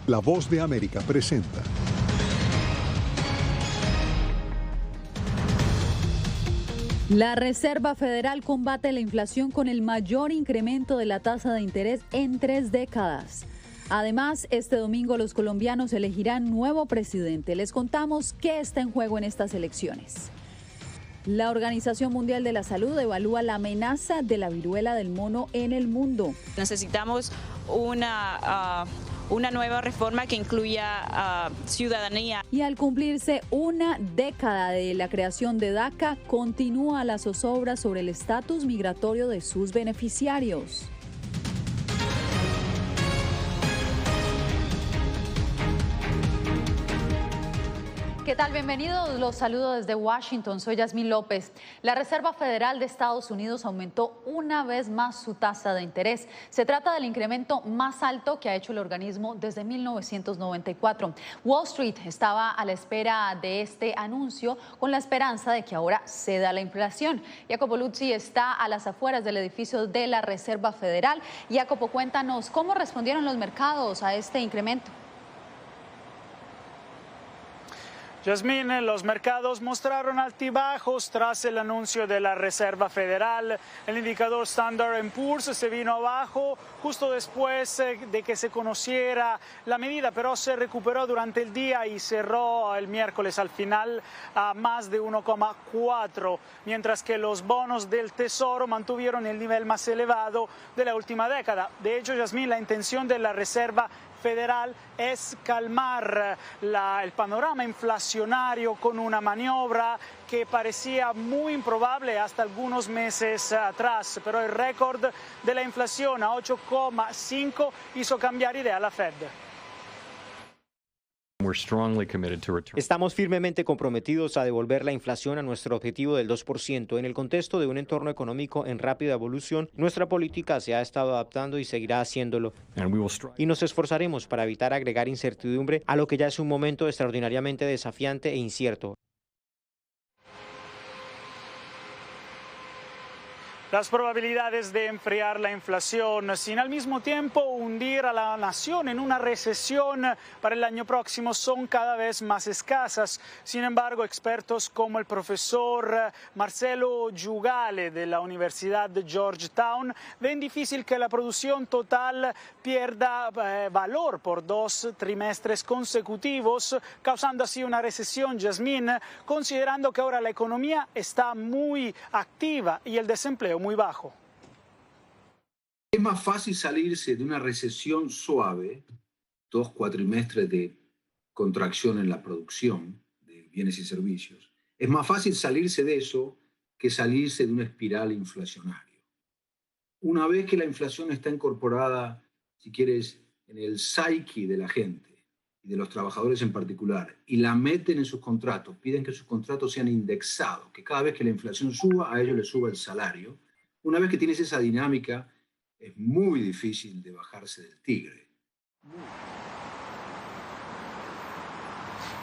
La Voz de América presenta. La Reserva Federal combate la inflación con el mayor incremento de la tasa de interés en 3 décadas. Además, este domingo los colombianos elegirán nuevo presidente. Les contamos qué está en juego en estas elecciones. La Organización Mundial de la Salud evalúa la amenaza de la viruela del mono en el mundo. Necesitamos una nueva reforma que incluya ciudadanía. Y al cumplirse una década de la creación de DACA, continúa la zozobra sobre el estatus migratorio de sus beneficiarios. ¿Qué tal? Bienvenidos, los saludo desde Washington, soy Yasmín López. La Reserva Federal de Estados Unidos aumentó una vez más su tasa de interés. Se trata del incremento más alto que ha hecho el organismo desde 1994. Wall Street estaba a la espera de este anuncio con la esperanza de que ahora ceda la inflación. Jacopo Luzzi está a las afueras del edificio de la Reserva Federal. Jacopo, cuéntanos, ¿cómo respondieron los mercados a este incremento? Yasmín, los mercados mostraron altibajos tras el anuncio de la Reserva Federal. El indicador Standard & Poor's se vino abajo justo después de que se conociera la medida, pero se recuperó durante el día y cerró el miércoles al final a más de 1,4, mientras que los bonos del Tesoro mantuvieron el nivel más elevado de la última década. De hecho, Yasmín, la intención de la Reserva Federal es calmar el panorama inflacionario con una maniobra que parecía muy improbable hasta algunos meses atrás, pero el récord de la inflación a 8,5 hizo cambiar idea a la Fed. Estamos firmemente comprometidos a devolver la inflación a nuestro objetivo del 2%. En el contexto de un entorno económico en rápida evolución, nuestra política se ha estado adaptando y seguirá haciéndolo. Y nos esforzaremos para evitar agregar incertidumbre a lo que ya es un momento extraordinariamente desafiante e incierto. Las probabilidades de enfriar la inflación sin al mismo tiempo hundir a la nación en una recesión para el año próximo son cada vez más escasas. Sin embargo, expertos como el profesor Marcelo Giugale de la Universidad de Georgetown ven difícil que la producción total pierda valor por 2 trimestres consecutivos, causando así una recesión, Yasmín, considerando que ahora la economía está muy activa y el desempleo muy bajo. Es más fácil salirse de una recesión suave, 2 cuatrimestres de contracción en la producción de bienes y servicios. Es más fácil salirse de eso que salirse de una espiral inflacionaria. Una vez que la inflación está incorporada, si quieres, en el psyche de la gente y de los trabajadores en particular, y la meten en sus contratos, piden que sus contratos sean indexados, que cada vez que la inflación suba, a ellos les suba el salario. Una vez que tienes esa dinámica, es muy difícil de bajarse del tigre.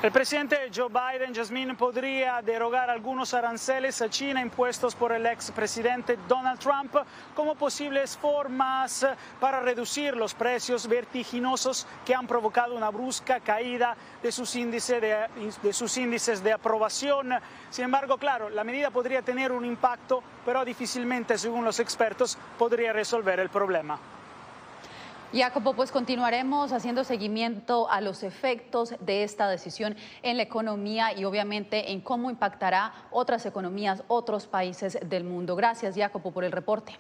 El presidente Joe Biden, Yasmín, podría derogar algunos aranceles a China impuestos por el expresidente Donald Trump como posibles formas para reducir los precios vertiginosos que han provocado una brusca caída de sus índices de aprobación. Sin embargo, claro, la medida podría tener un impacto, pero difícilmente, según los expertos, podría resolver el problema. Jacopo, pues continuaremos haciendo seguimiento a los efectos de esta decisión en la economía y obviamente en cómo impactará otras economías, otros países del mundo. Gracias, Jacopo, por el reporte.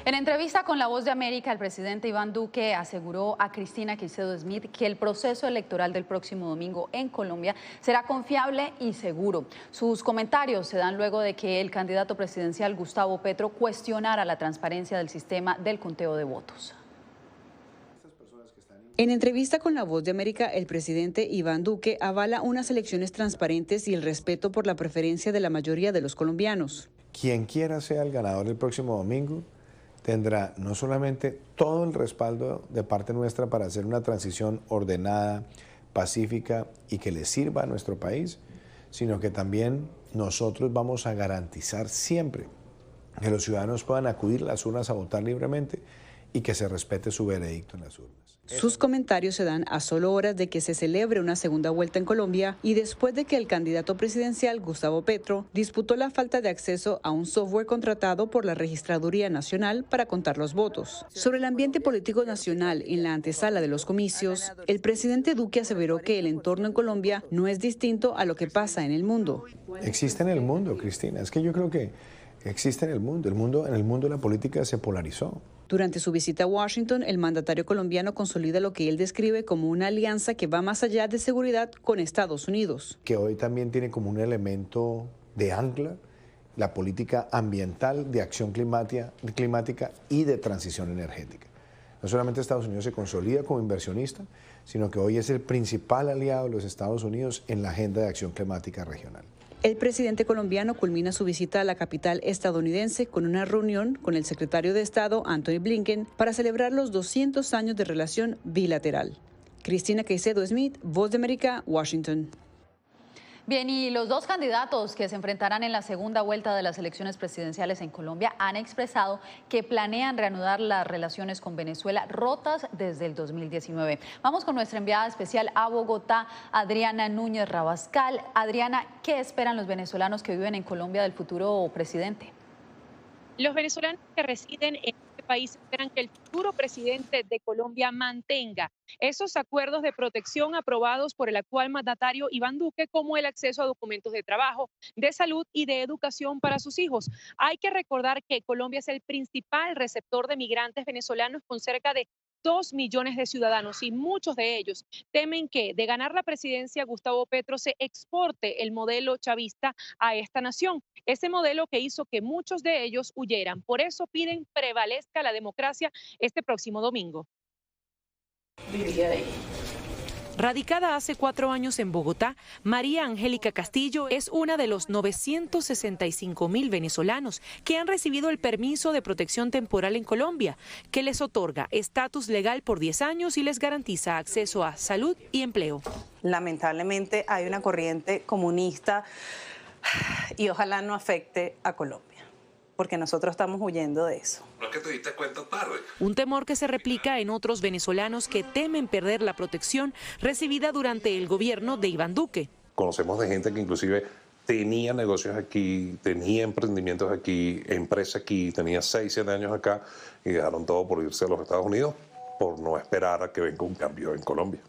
En entrevista con La Voz de América, el presidente Iván Duque aseguró a Cristina Queicedo Smith que el proceso electoral del próximo domingo en Colombia será confiable y seguro. Sus comentarios se dan luego de que el candidato presidencial Gustavo Petro cuestionara la transparencia del sistema del conteo de votos. En entrevista con La Voz de América, el presidente Iván Duque avala unas elecciones transparentes y el respeto por la preferencia de la mayoría de los colombianos. Quien quiera sea el ganador el próximo domingo tendrá no solamente todo el respaldo de parte nuestra para hacer una transición ordenada, pacífica y que le sirva a nuestro país, sino que también nosotros vamos a garantizar siempre que los ciudadanos puedan acudir a las urnas a votar libremente y que se respete su veredicto en las urnas. Sus comentarios se dan a solo horas de que se celebre una segunda vuelta en Colombia y después de que el candidato presidencial Gustavo Petro disputó la falta de acceso a un software contratado por la Registraduría Nacional para contar los votos. Sobre el ambiente político nacional en la antesala de los comicios, el presidente Duque aseveró que el entorno en Colombia no es distinto a lo que pasa en el mundo. Existe en el mundo, Cristina. Es que yo creo que existe en el mundo. En el mundo la política se polarizó. Durante su visita a Washington, el mandatario colombiano consolida lo que él describe como una alianza que va más allá de seguridad con Estados Unidos. Que hoy también tiene como un elemento de ancla la política ambiental, de acción climática y de transición energética. No solamente Estados Unidos se consolida como inversionista, sino que hoy es el principal aliado de los Estados Unidos en la agenda de acción climática regional. El presidente colombiano culmina su visita a la capital estadounidense con una reunión con el secretario de Estado, Anthony Blinken, para celebrar los 200 años de relación bilateral. Cristina Caicedo Smith, Voz de América, Washington. Bien, y los dos candidatos que se enfrentarán en la segunda vuelta de las elecciones presidenciales en Colombia han expresado que planean reanudar las relaciones con Venezuela rotas desde el 2019. Vamos con nuestra enviada especial a Bogotá, Adriana Núñez Rabascal. Adriana, ¿qué esperan los venezolanos que viven en Colombia del futuro presidente? Los venezolanos que residen en este país esperan que el futuro presidente de Colombia mantenga esos acuerdos de protección aprobados por el actual mandatario Iván Duque, como el acceso a documentos de trabajo, de salud y de educación para sus hijos. Hay que recordar que Colombia es el principal receptor de migrantes venezolanos con cerca de 2 millones de ciudadanos y muchos de ellos temen que de ganar la presidencia Gustavo Petro se exporte el modelo chavista a esta nación, ese modelo que hizo que muchos de ellos huyeran. Por eso piden prevalezca la democracia este próximo domingo. Radicada hace 4 años en Bogotá, María Angélica Castillo es una de los 965.000 venezolanos que han recibido el permiso de protección temporal en Colombia, que les otorga estatus legal por 10 años y les garantiza acceso a salud y empleo. Lamentablemente hay una corriente comunista y ojalá no afecte a Colombia, porque nosotros estamos huyendo de eso. No es que te diste cuenta tarde. Un temor que se replica en otros venezolanos que temen perder la protección recibida durante el gobierno de Iván Duque. Conocemos de gente que inclusive tenía negocios aquí, tenía emprendimientos aquí, empresa aquí, tenía 6, 7 años acá y dejaron todo por irse a los Estados Unidos por no esperar a que venga un cambio en Colombia.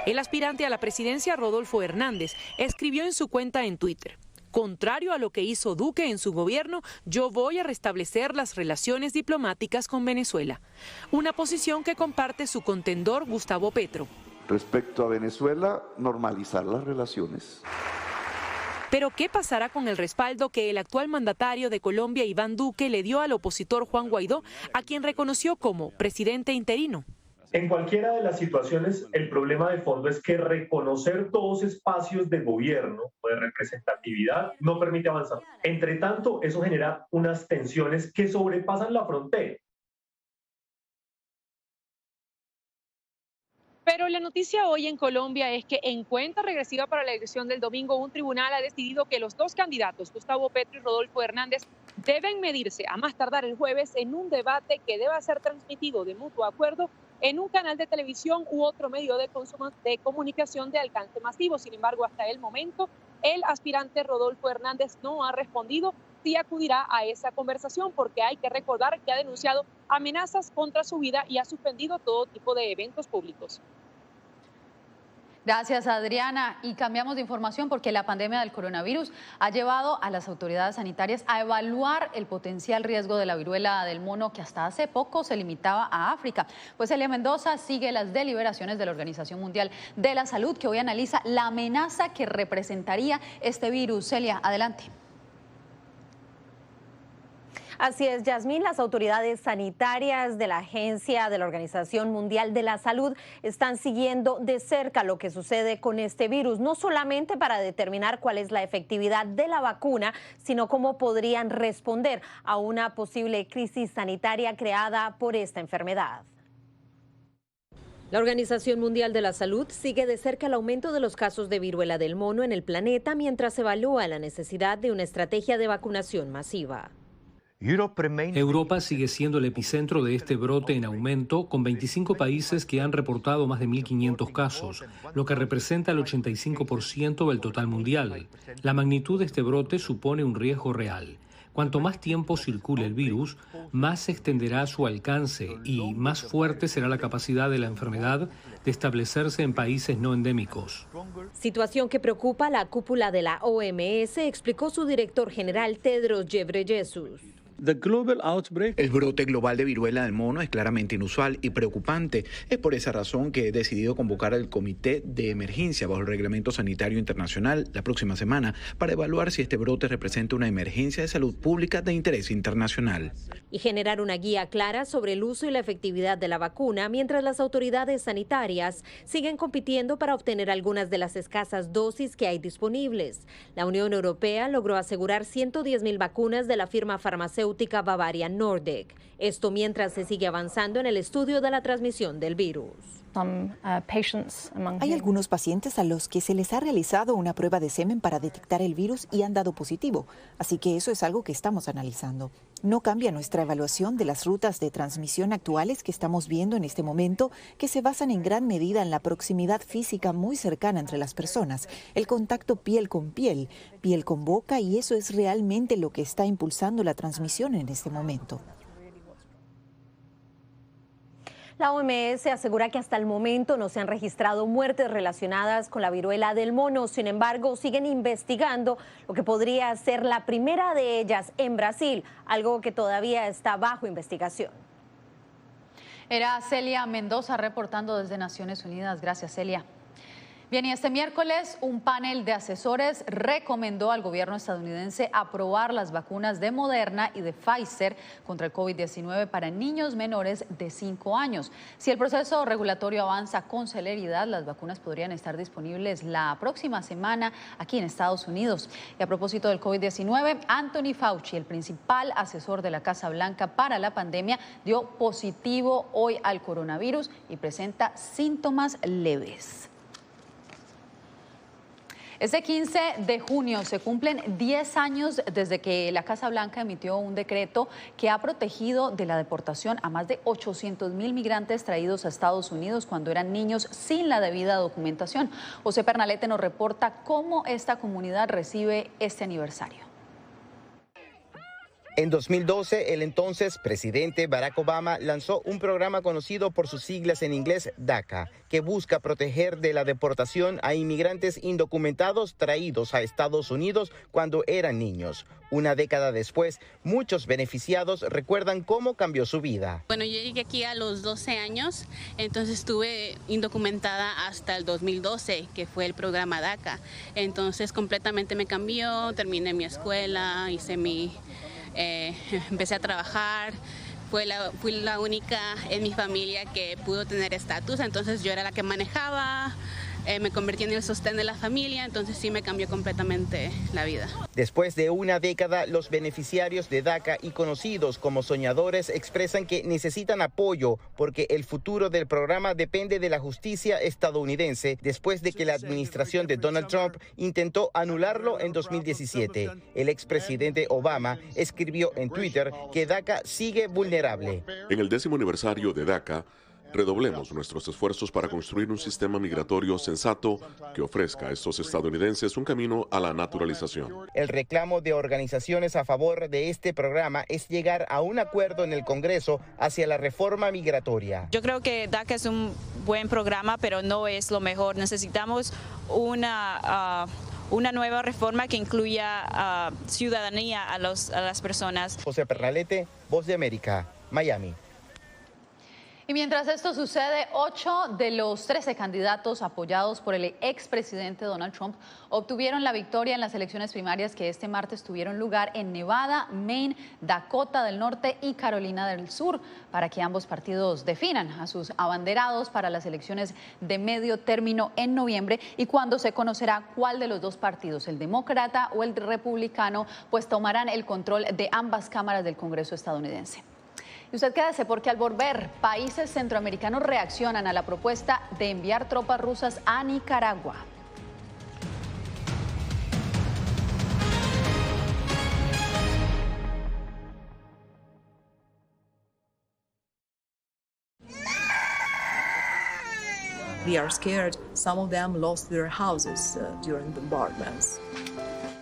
El aspirante a la presidencia, Rodolfo Hernández, escribió en su cuenta en Twitter: contrario a lo que hizo Duque en su gobierno, yo voy a restablecer las relaciones diplomáticas con Venezuela. Una posición que comparte su contendor Gustavo Petro. Respecto a Venezuela, normalizar las relaciones. Pero ¿qué pasará con el respaldo que el actual mandatario de Colombia, Iván Duque, le dio al opositor Juan Guaidó, a quien reconoció como presidente interino? En cualquiera de las situaciones, el problema de fondo es que reconocer todos espacios de gobierno o de representatividad no permite avanzar. Entre tanto, eso genera unas tensiones que sobrepasan la frontera. Pero la noticia hoy en Colombia es que en cuenta regresiva para la elección del domingo, un tribunal ha decidido que los dos candidatos, Gustavo Petro y Rodolfo Hernández, deben medirse a más tardar el jueves en un debate que deba ser transmitido de mutuo acuerdo en un canal de televisión u otro medio de comunicación de alcance masivo. Sin embargo, hasta el momento, el aspirante Rodolfo Hernández no ha respondido si acudirá a esa conversación, porque hay que recordar que ha denunciado amenazas contra su vida y ha suspendido todo tipo de eventos públicos. Gracias, Adriana. Y cambiamos de información porque la pandemia del coronavirus ha llevado a las autoridades sanitarias a evaluar el potencial riesgo de la viruela del mono, que hasta hace poco se limitaba a África. Pues Celia Mendoza sigue las deliberaciones de la Organización Mundial de la Salud, que hoy analiza la amenaza que representaría este virus. Celia, adelante. Así es, Yasmín, las autoridades sanitarias de la Agencia de la Organización Mundial de la Salud están siguiendo de cerca lo que sucede con este virus, no solamente para determinar cuál es la efectividad de la vacuna, sino cómo podrían responder a una posible crisis sanitaria creada por esta enfermedad. La Organización Mundial de la Salud sigue de cerca el aumento de los casos de viruela del mono en el planeta mientras evalúa la necesidad de una estrategia de vacunación masiva. Europa sigue siendo el epicentro de este brote en aumento, con 25 países que han reportado más de 1.500 casos, lo que representa el 85% del total mundial. La magnitud de este brote supone un riesgo real. Cuanto más tiempo circule el virus, más se extenderá su alcance y más fuerte será la capacidad de la enfermedad de establecerse en países no endémicos. Situación que preocupa a la cúpula de la OMS, explicó su director general Tedros Ghebreyesus. El brote global de viruela del mono es claramente inusual y preocupante. Es por esa razón que he decidido convocar al Comité de Emergencia bajo el Reglamento Sanitario Internacional la próxima semana para evaluar si este brote representa una emergencia de salud pública de interés internacional. Y generar una guía clara sobre el uso y la efectividad de la vacuna mientras las autoridades sanitarias siguen compitiendo para obtener algunas de las escasas dosis que hay disponibles. La Unión Europea logró asegurar 110.000 vacunas de la firma farmacéutica Bavarian Nordic. Esto mientras se sigue avanzando en el estudio de la transmisión del virus. Hay algunos pacientes a los que se les ha realizado una prueba de semen para detectar el virus y han dado positivo, así que eso es algo que estamos analizando. No cambia nuestra evaluación de las rutas de transmisión actuales que estamos viendo en este momento, que se basan en gran medida en la proximidad física muy cercana entre las personas, el contacto piel con boca, y eso es realmente lo que está impulsando la transmisión en este momento. La OMS asegura que hasta el momento no se han registrado muertes relacionadas con la viruela del mono. Sin embargo, siguen investigando lo que podría ser la primera de ellas en Brasil, algo que todavía está bajo investigación. Era Celia Mendoza reportando desde Naciones Unidas. Gracias, Celia. Bien, y este miércoles un panel de asesores recomendó al gobierno estadounidense aprobar las vacunas de Moderna y de Pfizer contra el COVID-19 para niños menores de 5 años. Si el proceso regulatorio avanza con celeridad, las vacunas podrían estar disponibles la próxima semana aquí en Estados Unidos. Y a propósito del COVID-19, Anthony Fauci, el principal asesor de la Casa Blanca para la pandemia, dio positivo hoy al coronavirus y presenta síntomas leves. Este 15 de junio se cumplen 10 años desde que la Casa Blanca emitió un decreto que ha protegido de la deportación a más de 800.000 migrantes traídos a Estados Unidos cuando eran niños sin la debida documentación. José Pernalete nos reporta cómo esta comunidad recibe este aniversario. En 2012, el entonces presidente Barack Obama lanzó un programa conocido por sus siglas en inglés DACA, que busca proteger de la deportación a inmigrantes indocumentados traídos a Estados Unidos cuando eran niños. Una década después, muchos beneficiados recuerdan cómo cambió su vida. Bueno, yo llegué aquí a los 12 años, entonces estuve indocumentada hasta el 2012, que fue el programa DACA. Entonces completamente me cambió, terminé mi escuela, empecé a trabajar, fui la única en mi familia que pudo tener estatus, entonces yo era la que manejaba, me convertí en el sostén de la familia, entonces sí me cambió completamente la vida. Después de una década, los beneficiarios de DACA y conocidos como soñadores expresan que necesitan apoyo porque el futuro del programa depende de la justicia estadounidense después de que la administración de Donald Trump intentó anularlo en 2017. El expresidente Obama escribió en Twitter que DACA sigue vulnerable. En el 10º aniversario de DACA, redoblemos nuestros esfuerzos para construir un sistema migratorio sensato que ofrezca a estos estadounidenses un camino a la naturalización. El reclamo de organizaciones a favor de este programa es llegar a un acuerdo en el Congreso hacia la reforma migratoria. Yo creo que DACA es un buen programa, pero no es lo mejor. Necesitamos una nueva reforma que incluya ciudadanía a las personas. José Pernalete, Voz de América, Miami. Y mientras esto sucede, 8 de los 13 candidatos apoyados por el expresidente Donald Trump obtuvieron la victoria en las elecciones primarias que este martes tuvieron lugar en Nevada, Maine, Dakota del Norte y Carolina del Sur, para que ambos partidos definan a sus abanderados para las elecciones de medio término en noviembre, y cuando se conocerá cuál de los dos partidos, el demócrata o el republicano, pues tomarán el control de ambas cámaras del Congreso estadounidense. Y usted quédese porque al volver, países centroamericanos reaccionan a la propuesta de enviar tropas rusas a Nicaragua. They are scared. Some of them lost their houses during bombardments.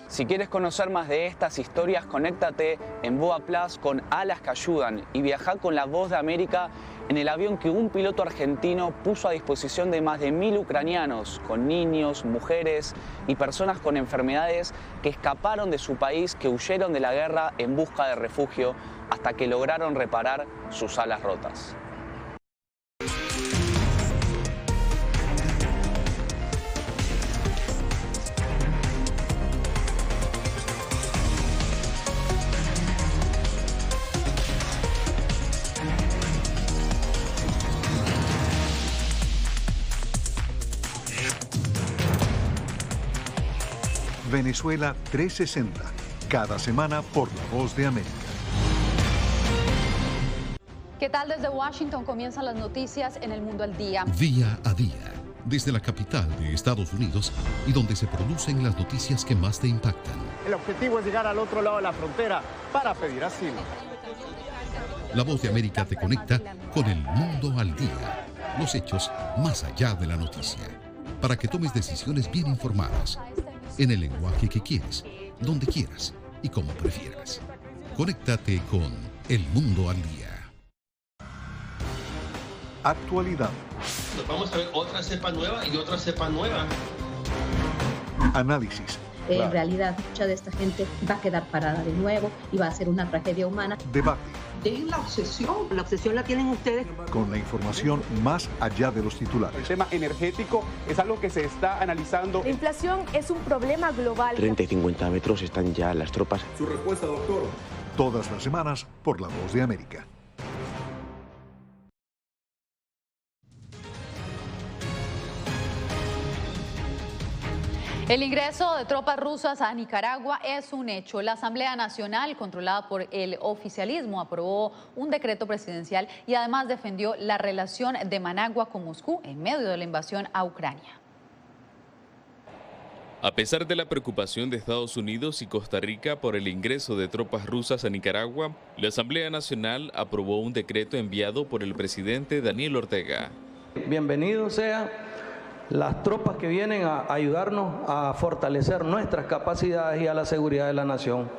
Si quieres conocer más de estas historias, conéctate en Boa Plus con Alas que Ayudan y viaja con la Voz de América en el avión que un piloto argentino puso a disposición de más de 1000 ucranianos, con niños, mujeres y personas con enfermedades que escaparon de su país, que huyeron de la guerra en busca de refugio hasta que lograron reparar sus alas rotas. Venezuela 360, cada semana por La Voz de América. ¿Qué tal? Desde Washington comienzan las noticias en El Mundo al Día. Día a día, desde la capital de Estados Unidos y donde se producen las noticias que más te impactan. El objetivo es llegar al otro lado de la frontera para pedir asilo. La Voz de América te conecta con El Mundo al Día, los hechos más allá de la noticia, para que tomes decisiones bien informadas, en el lenguaje que quieres, donde quieras y como prefieras. Conéctate con El Mundo al Día. Actualidad. Vamos a ver otra cepa nueva y otra cepa nueva. Análisis. En realidad, mucha de esta gente va a quedar parada de nuevo y va a ser una tragedia humana. Debate. Dejen la obsesión. La obsesión la tienen ustedes. Con la información más allá de los titulares. El tema energético es algo que se está analizando. La inflación es un problema global. 30 y 50 metros están ya las tropas. Su respuesta, doctor. Todas las semanas por La Voz de América. El ingreso de tropas rusas a Nicaragua es un hecho. La Asamblea Nacional, controlada por el oficialismo, aprobó un decreto presidencial y además defendió la relación de Managua con Moscú en medio de la invasión a Ucrania. A pesar de la preocupación de Estados Unidos y Costa Rica por el ingreso de tropas rusas a Nicaragua, la Asamblea Nacional aprobó un decreto enviado por el presidente Daniel Ortega. Bienvenido sea las tropas que vienen a ayudarnos a fortalecer nuestras capacidades y a la seguridad de la nación.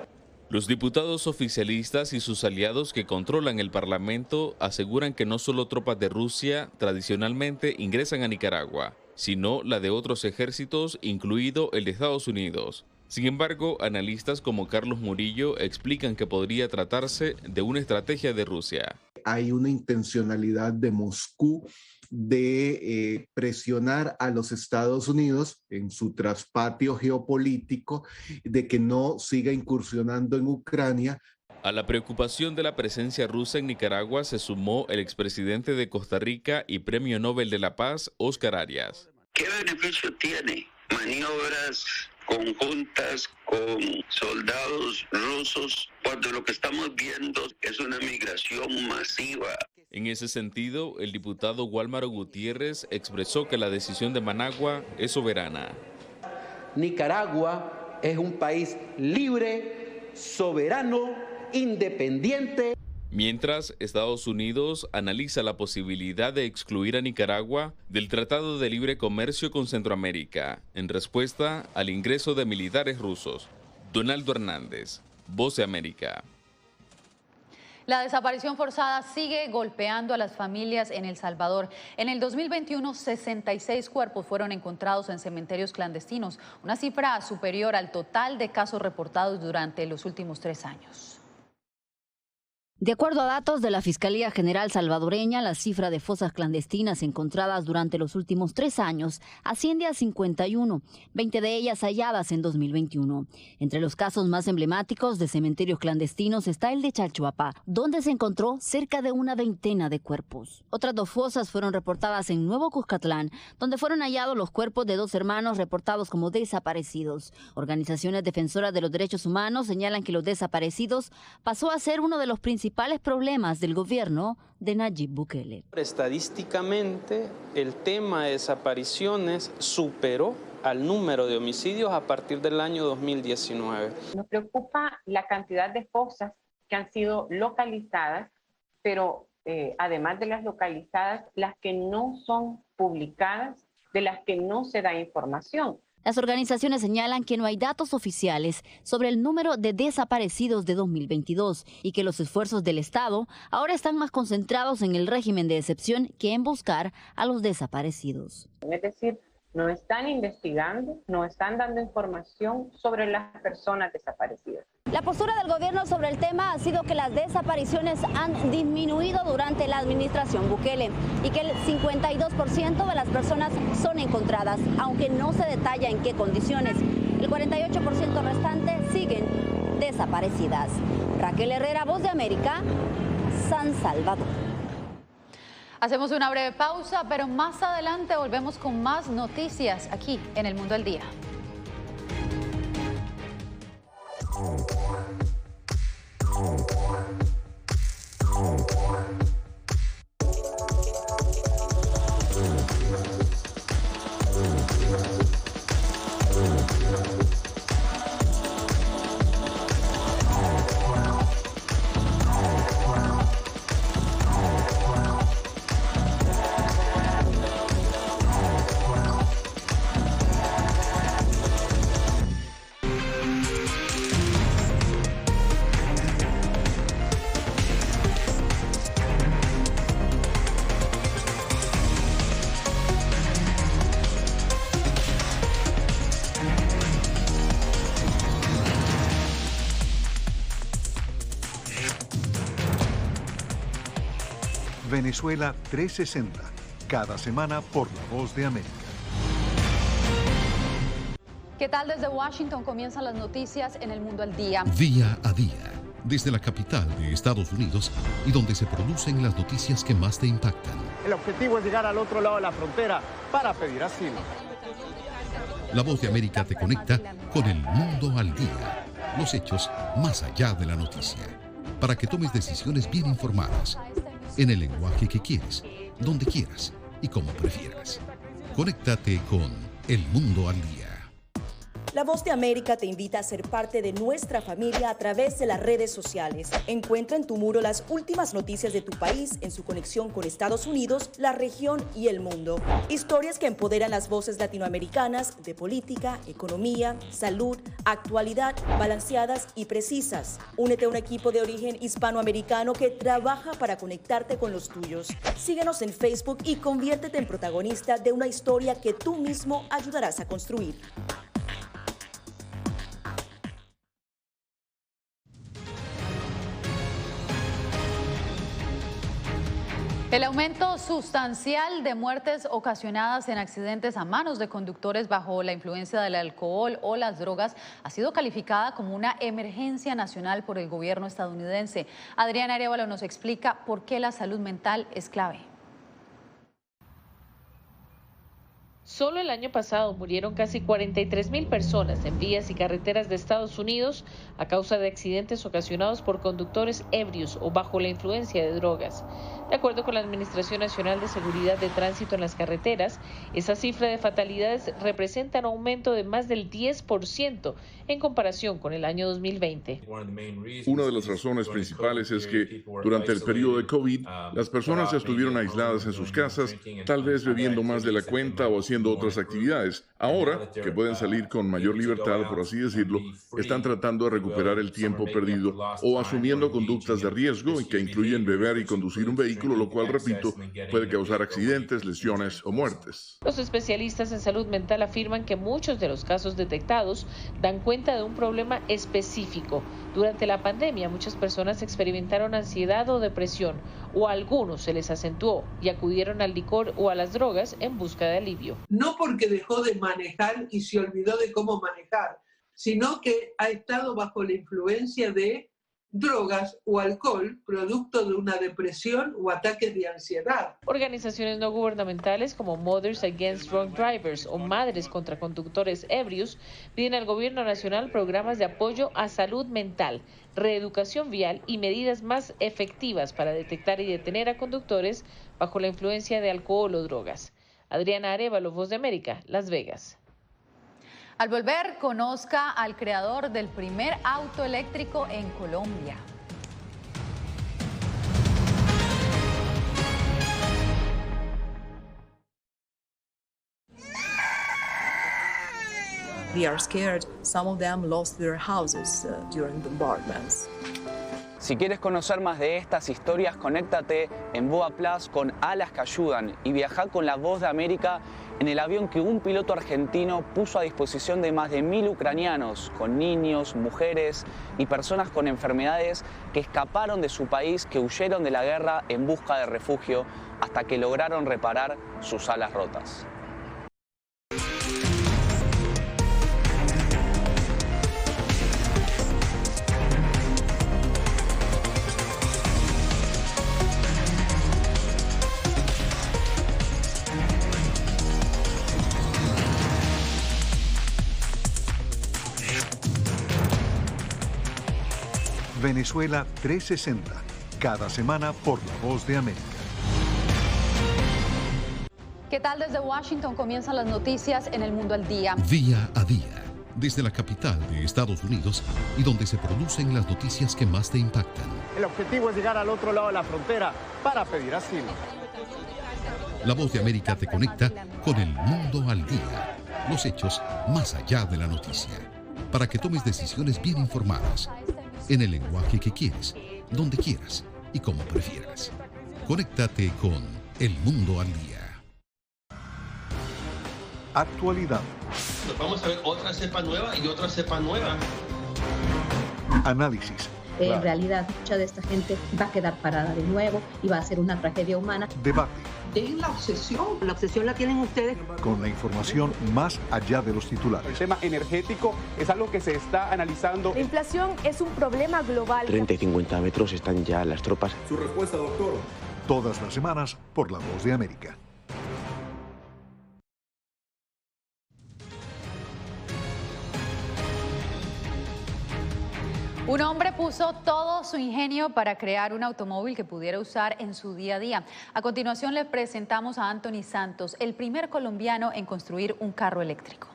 Los diputados oficialistas y sus aliados que controlan el Parlamento aseguran que no solo tropas de Rusia tradicionalmente ingresan a Nicaragua, sino la de otros ejércitos, incluido el de Estados Unidos. Sin embargo, analistas como Carlos Murillo explican que podría tratarse de una estrategia de Rusia. Hay una intencionalidad de Moscú de presionar a los Estados Unidos en su traspatio geopolítico, de que no siga incursionando en Ucrania. A la preocupación de la presencia rusa en Nicaragua se sumó el expresidente de Costa Rica y Premio Nobel de la Paz, Oscar Arias. ¿Qué beneficio tiene maniobras conjuntas con soldados rusos cuando lo que estamos viendo es una migración masiva? En ese sentido, el diputado Wálmaro Gutiérrez expresó que la decisión de Managua es soberana. Nicaragua es un país libre, soberano, independiente. Mientras, Estados Unidos analiza la posibilidad de excluir a Nicaragua del Tratado de Libre Comercio con Centroamérica, en respuesta al ingreso de militares rusos. Donaldo Hernández, Voz de América. La desaparición forzada sigue golpeando a las familias en El Salvador. En el 2021, 66 cuerpos fueron encontrados en cementerios clandestinos, una cifra superior al total de casos reportados durante los últimos 3 años. De acuerdo a datos de la Fiscalía General salvadoreña, la cifra de fosas clandestinas encontradas durante los últimos 3 años asciende a 51, 20 de ellas halladas en 2021. Entre los casos más emblemáticos de cementerios clandestinos está el de Chalchuapá, donde se encontró cerca de una veintena de cuerpos. Otras 2 fosas fueron reportadas en Nuevo Cuscatlán, donde fueron hallados los cuerpos de 2 hermanos reportados como desaparecidos. Organizaciones defensoras de los derechos humanos señalan que los desaparecidos pasó a ser uno de los principales principales problemas del gobierno de Nayib Bukele. Estadísticamente, el tema de desapariciones superó al número de homicidios a partir del año 2019. Nos preocupa la cantidad de fosas que han sido localizadas, pero además de las localizadas, las que no son publicadas, de las que no se da información. Las organizaciones señalan que no hay datos oficiales sobre el número de desaparecidos de 2022 y que los esfuerzos del Estado ahora están más concentrados en el régimen de excepción que en buscar a los desaparecidos. Es decir, no están investigando, no están dando información sobre las personas desaparecidas. La postura del gobierno sobre el tema ha sido que las desapariciones han disminuido durante la administración Bukele y que el 52% de las personas son encontradas, aunque no se detalla en qué condiciones. El 48% restante siguen desaparecidas. Raquel Herrera, Voz de América, San Salvador. Hacemos una breve pausa, pero más adelante volvemos con más noticias aquí en El Mundo al Día. Venezuela 360, cada semana por La Voz de América. ¿Qué tal? Desde Washington comienzan las noticias en El Mundo al Día. Día a día, desde la capital de Estados Unidos y donde se producen las noticias que más te impactan. El objetivo es llegar al otro lado de la frontera para pedir asilo. La Voz de América te conecta con El Mundo al Día, los hechos más allá de la noticia, para que tomes decisiones bien informadas, en el lenguaje que quieres, donde quieras y como prefieras. Conéctate con El Mundo al Día. La Voz de América te invita a ser parte de nuestra familia a través de las redes sociales. Encuentra en tu muro las últimas noticias de tu país en su conexión con Estados Unidos, la región y el mundo. Historias que empoderan las voces latinoamericanas de política, economía, salud, actualidad, balanceadas y precisas. Únete a un equipo de origen hispanoamericano que trabaja para conectarte con los tuyos. Síguenos en Facebook y conviértete en protagonista de una historia que tú mismo ayudarás a construir. El aumento sustancial de muertes ocasionadas en accidentes a manos de conductores bajo la influencia del alcohol o las drogas ha sido calificada como una emergencia nacional por el gobierno estadounidense. Adriana Arévalo nos explica por qué la salud mental es clave. Solo el año pasado murieron casi 43,000 personas en vías y carreteras de Estados Unidos a causa de accidentes ocasionados por conductores ebrios o bajo la influencia de drogas. De acuerdo con la Administración Nacional de Seguridad de Tránsito en las Carreteras, esa cifra de fatalidades representa un aumento de más del 10% en comparación con el año 2020. Una de las razones principales es que durante el periodo de COVID, las personas estuvieron aisladas en sus casas, tal vez bebiendo más de la cuenta o haciendo otras actividades. Ahora, que pueden salir con mayor libertad, por así decirlo, están tratando de recuperar el tiempo perdido o asumiendo conductas de riesgo que incluyen beber y conducir un vehículo, lo cual, repito, puede causar accidentes, lesiones o muertes. Los especialistas en salud mental afirman que muchos de los casos detectados dan cuenta de un problema específico. Durante la pandemia, muchas personas experimentaron ansiedad o depresión, o a algunos se les acentuó y acudieron al licor o a las drogas en busca de alivio. No porque dejó de manejar y se olvidó de cómo manejar, sino que ha estado bajo la influencia de drogas o alcohol producto de una depresión o ataques de ansiedad. Organizaciones no gubernamentales como Mothers Against Drunk Drivers o Madres contra Conductores Ebrios piden al gobierno nacional programas de apoyo a salud mental, reeducación vial y medidas más efectivas para detectar y detener a conductores bajo la influencia de alcohol o drogas. Adriana Arévalo, Voz de América, Las Vegas. Al volver, conozca al creador del primer auto eléctrico en Colombia. They are scared. Some of them lost their houses during bombardments. Si quieres conocer más de estas historias, conéctate en Boa Plus con Alas que Ayudan y viaja con la Voz de América en el avión que un piloto argentino puso a disposición de más de 1000 ucranianos, con niños, mujeres y personas con enfermedades que escaparon de su país, que huyeron de la guerra en busca de refugio hasta que lograron reparar sus alas rotas. Venezuela 360, cada semana por La Voz de América. ¿Qué tal? Desde Washington comienzan las noticias en El Mundo al Día. Día a día, desde la capital de Estados Unidos y donde se producen las noticias que más te impactan. El objetivo es llegar al otro lado de la frontera para pedir asilo. La Voz de América te conecta con El Mundo al Día, los hechos más allá de la noticia, para que tomes decisiones bien informadas, en el lenguaje que quieres, donde quieras y como prefieras. Conéctate con El Mundo al Día. Actualidad. Nos vamos a ver otra cepa nueva y otra cepa nueva. Análisis. En realidad, mucha de esta gente va a quedar parada de nuevo y va a ser una tragedia humana. Debate. Dejen la obsesión. La obsesión la tienen ustedes. Con la información más allá de los titulares. El tema energético es algo que se está analizando. La inflación es un problema global. 30 y 50 metros están ya las tropas. Su respuesta, doctor. Todas las semanas por La Voz de América. Un hombre puso todo su ingenio para crear un automóvil que pudiera usar en su día a día. A continuación le presentamos a Anthony Santos, el primer colombiano en construir un carro eléctrico.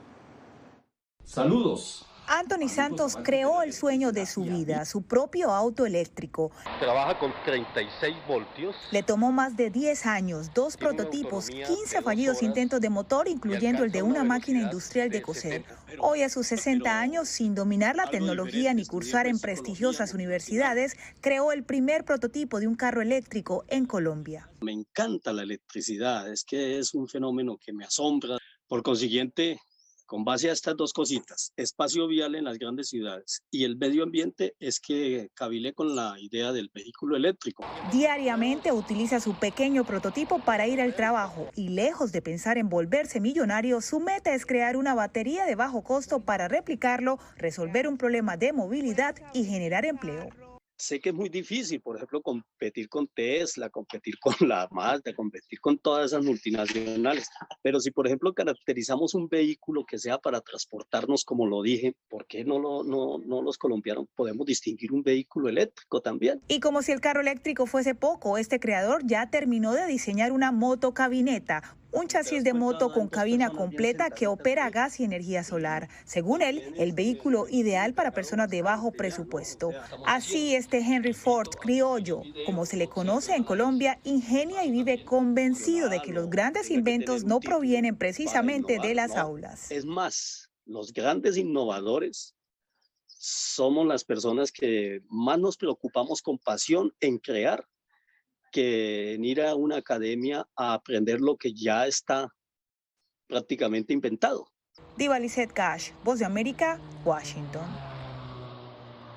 Saludos. Anthony Santos creó el sueño de su vida, su propio auto eléctrico. Trabaja con 36 voltios. Le tomó más de 10 años, 2 prototipos, 15 fallidos intentos de motor, incluyendo el de una máquina industrial de coser. Hoy, a sus 60 años, sin dominar la tecnología ni cursar en prestigiosas universidades, creó el primer prototipo de un carro eléctrico en Colombia. Me encanta la electricidad, es que es un fenómeno que me asombra. Por consiguiente, con base a estas dos cositas, espacio vial en las grandes ciudades y el medio ambiente, es que cabilé con la idea del vehículo eléctrico. Diariamente utiliza su pequeño prototipo para ir al trabajo y, lejos de pensar en volverse millonario, su meta es crear una batería de bajo costo para replicarlo, resolver un problema de movilidad y generar empleo. Sé que es muy difícil, por ejemplo, competir con Tesla, competir con la Mazda, competir con todas esas multinacionales. Pero si, por ejemplo, caracterizamos un vehículo que sea para transportarnos, como lo dije, ¿por qué no los colombianos podemos distinguir un vehículo eléctrico también? Y como si el carro eléctrico fuese poco, este creador ya terminó de diseñar una motocabineta, un chasis de moto con cabina completa que opera a gas y energía solar. Según él, el vehículo ideal para personas de bajo presupuesto. Así, este Henry Ford criollo, como se le conoce en Colombia, ingenia y vive convencido de que los grandes inventos no provienen precisamente de las aulas. Es más, los grandes innovadores somos las personas que más nos preocupamos con pasión en crear, que en ir a una academia a aprender lo que ya está prácticamente inventado. Diva Lizette Cash, Voz de América, Washington.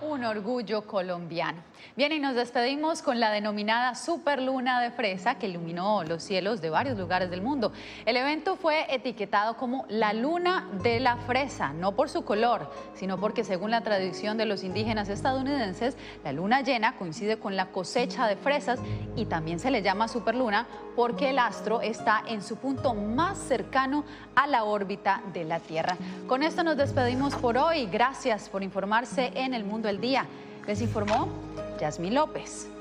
Un orgullo colombiano. Bien, y nos despedimos con la denominada superluna de fresa que iluminó los cielos de varios lugares del mundo. El evento fue etiquetado como la luna de la fresa, no por su color, sino porque según la tradición de los indígenas estadounidenses, la luna llena coincide con la cosecha de fresas y también se le llama superluna porque el astro está en su punto más cercano a la órbita de la Tierra. Con esto nos despedimos por hoy. Gracias por informarse en El Mundo al Día. Les informó Yasmín López.